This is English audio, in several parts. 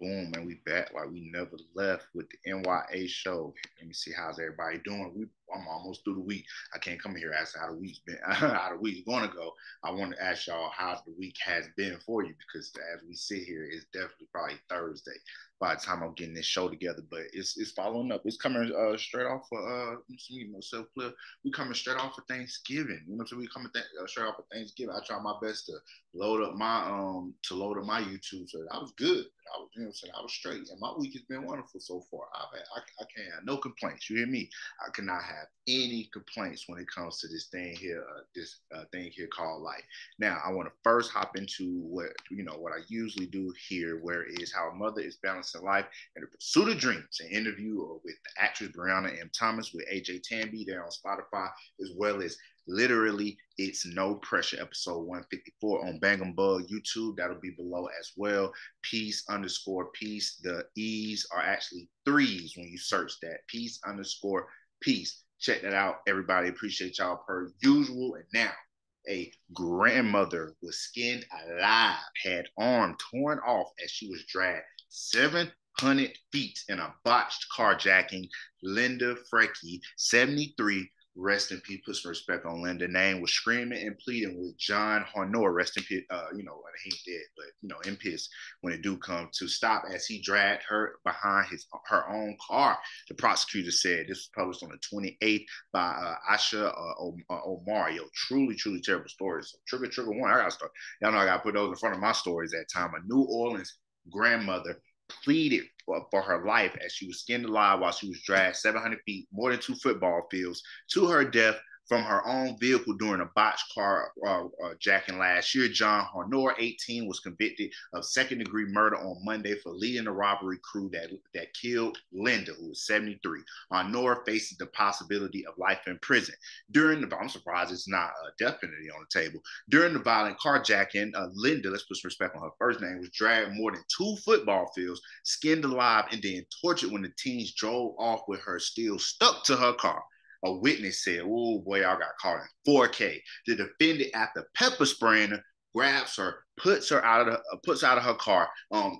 Boom, man, we back like we never left with the N.y.a show. Let me see how's everybody doing. I'm almost through the week. I can't come here asking how the week's been, how the week's going to go. I want to ask y'all how the week has been for you because as we sit here, it's definitely probably Thursday by the time I'm getting this show together. But it's following up. It's coming straight off of self clip. We coming straight off of Thanksgiving. So we coming straight off of Thanksgiving. I try my best to load up my YouTube. So I was good. I was straight, and my week has been wonderful so far. I can't have no complaints. You hear me? I cannot have any complaints when it comes to this thing here, thing here called life. Now, I want to first hop into what I usually do here, where is how a mother is balancing life and the pursuit of dreams. An interview with the actress Breyonna M. Thomas with Ajay Tambe there on Spotify, as well as literally it's no pressure episode 154 on Bang Bug YouTube. That'll be below as well. Peace_peace. The E's are actually threes when you search that. Peace_peace. Check that out, everybody. Appreciate y'all per usual. And now, a grandmother was skinned alive, had arm torn off as she was dragged 700 feet in a botched carjacking. Linda Frecky, 73, rest in peace, put some respect on Linda. Name was screaming and pleading with John Hornor, rest in peace, he dead, but in peace when it do come to stop as he dragged her behind her own car. The prosecutor said this was published on the 28th by Ajay Omar. Truly terrible stories. So trigger one. I gotta start. Y'all know I gotta put those in front of my stories at time. A New Orleans grandmother pleaded for her life as she was skinned alive while she was dragged 700 feet, more than 2 football fields, to her death from her own vehicle during a botched car jacking last year. John Hornor, 18, was convicted of second-degree murder on Monday for leading the robbery crew that killed Linda, who was 73. Hornor faces the possibility of life in prison. I'm surprised it's not a death penalty on the table. During the violent carjacking, Linda, let's put some respect on her first name, was dragged more than 2 football fields, skinned alive, and then tortured when the teens drove off with her still stuck to her car. A witness said, "Oh boy, y'all got caught in 4K." The defendant, after pepper spraying her, grabs her, puts out of her car,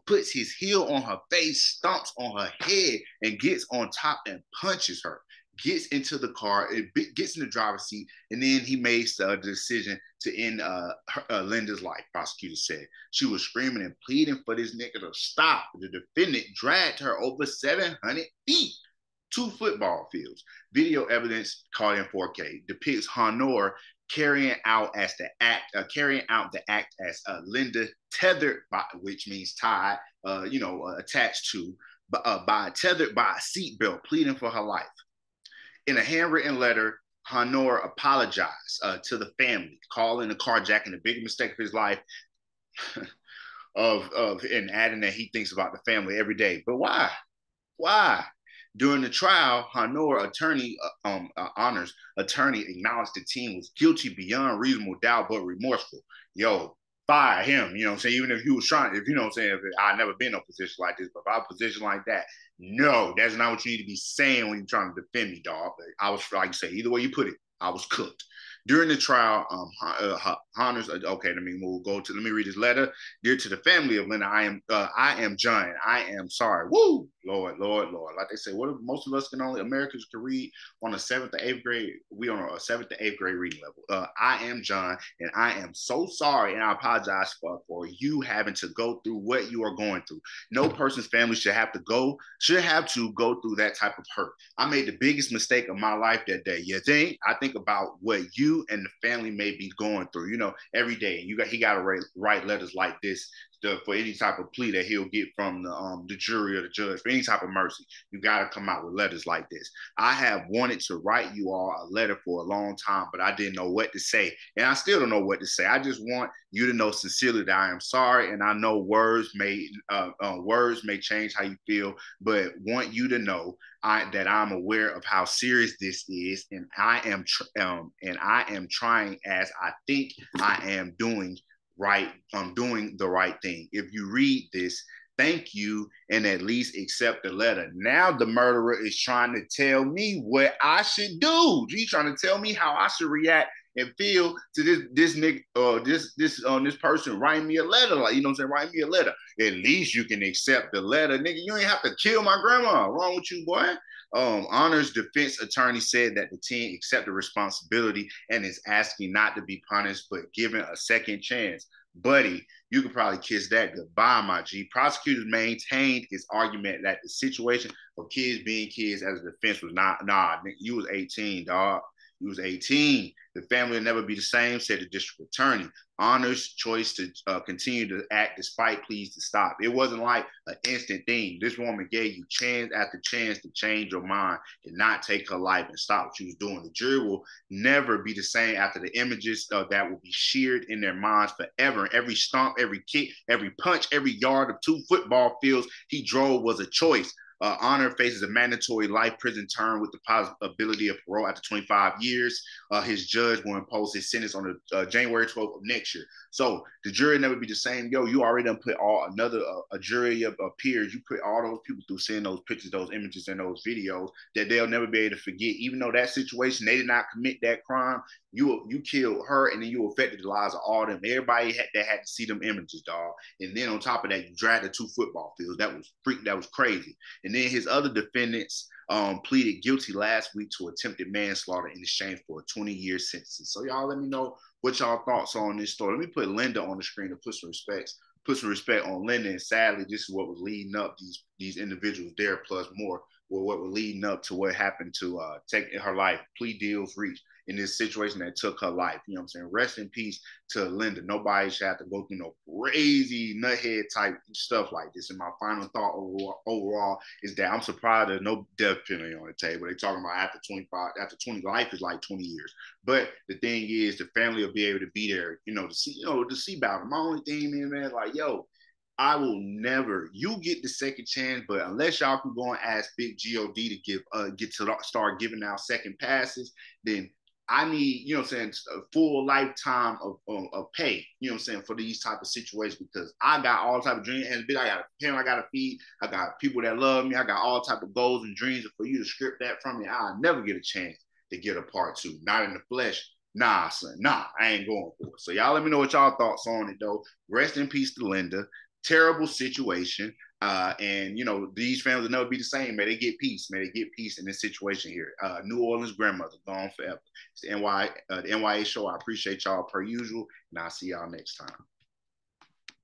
puts his heel on her face, stomps on her head, and gets on top and punches her. Gets into the car, gets in the driver's seat, and then he makes the decision to end Linda's life. Prosecutor said she was screaming and pleading for this nigga to stop. The defendant dragged her over 700 feet. 2 football fields. Video evidence caught in 4K depicts Hornor carrying out the act as Linda tethered by, which means tied, attached to, tethered by a seatbelt, pleading for her life. In a handwritten letter, Hornor apologized to the family, calling the carjacking the biggest mistake of his life, and adding that he thinks about the family every day. But why? Why? During the trial, Hornor Honor's attorney acknowledged the team was guilty beyond reasonable doubt, but remorseful. Fire him. You know what I'm saying? Even if he was trying, if you know what I'm saying, I've never been in a position like this, but if I was in a position like that, no, that's not what you need to be saying when you're trying to defend me, dog. But I was, like you say, either way you put it, I was cooked. During the trial, Honor's let me read his letter. Dear to the family of Linda, I am John. I am sorry. Woo, Lord. Like they say, what most of us Americans can read on a 7th to 8th grade. We on a 7th to 8th grade reading level. I am John, and I am so sorry, and I apologize for you having to go through what you are going through. No person's family should have to go through that type of hurt. I made the biggest mistake of my life that day. You think? I think about what you and the family may be going through, every day. He got to write letters like this for any type of plea that he'll get from the jury or the judge, for any type of mercy. You got to come out with letters like this. I have wanted to write you all a letter for a long time, but I didn't know what to say, and I still don't know what to say. I just want you to know sincerely that I am sorry, and I know words may change how you feel, but want you to know that I'm aware of how serious this is, and I am trying, as I think I am doing right. I'm doing the right thing. If you read this, thank you, and at least accept the letter. Now the murderer is trying to tell me what I should do. He's trying to tell me how I should react and feel to this nigga this person writing me a letter, like, you know what I'm saying, write me a letter. At least you can accept the letter, nigga. You ain't have to kill my grandma. Wrong with you, boy? Honor's defense attorney said that the team accepted responsibility and is asking not to be punished, but given a second chance. Buddy, you could probably kiss that goodbye, my G. Prosecutors maintained his argument that the situation of kids being kids as a defense was not, nah, nigga, you was 18, dog. You was 18. The family will never be the same, said the district attorney. Honor's choice to continue to act despite pleas to stop. It wasn't like an instant thing. This woman gave you chance after chance to change your mind and not take her life and stop what she was doing. The jury will never be the same after the images that will be sheared in their minds forever. Every stomp, every kick, every punch, every yard of 2 football fields he drove was a choice. Honor faces a mandatory life prison term with the possibility of parole after 25 years. His judge will impose his sentence on the January 12th of next year. So the jury never be the same. Yo, you already done put a jury of peers. You put all those people through seeing those pictures, those images, and those videos that they'll never be able to forget. Even though that situation, they did not commit that crime. You killed her, and then you affected the lives of all them. Everybody that had to see them images, dog. And then on top of that, you dragged the 2 football fields. That was crazy. And then his other defendants pleaded guilty last week to attempted manslaughter in exchange for a 20-year sentence. So y'all let me know what y'all thoughts are on this story. Let me put Linda on the screen to put some respect on Linda. And sadly, this is what was leading up these individuals there, plus more, were what were leading up to what happened to taking her life. Plea deals reached in this situation that took her life. You know what I'm saying? Rest in peace to Linda. Nobody should have to go through no crazy nuthead type stuff like this. And my final thought overall is that I'm surprised there's no death penalty on the table. They're talking about after 20, life is like 20 years. But the thing is, the family will be able to be there, to see about it. My only thing, man, like, yo, I will never. You get the second chance, but unless y'all can go and ask Big God to get to start giving out second passes, then I need, a full lifetime of pay, for these type of situations, because I got all type of dreams. And I got a parent I got to feed. I got people that love me. I got all type of goals and dreams. And for you to strip that from me, I'll never get a chance to get a part 2. Not in the flesh. Nah, son. Nah, I ain't going for it. So y'all let me know what y'all thoughts on it, though. Rest in peace to Linda. Terrible situation. And these families will never be the same. May they get peace. May they get peace in this situation here. New Orleans grandmother gone forever. It's the N.y.a show. I appreciate y'all per usual, and I'll see y'all next time.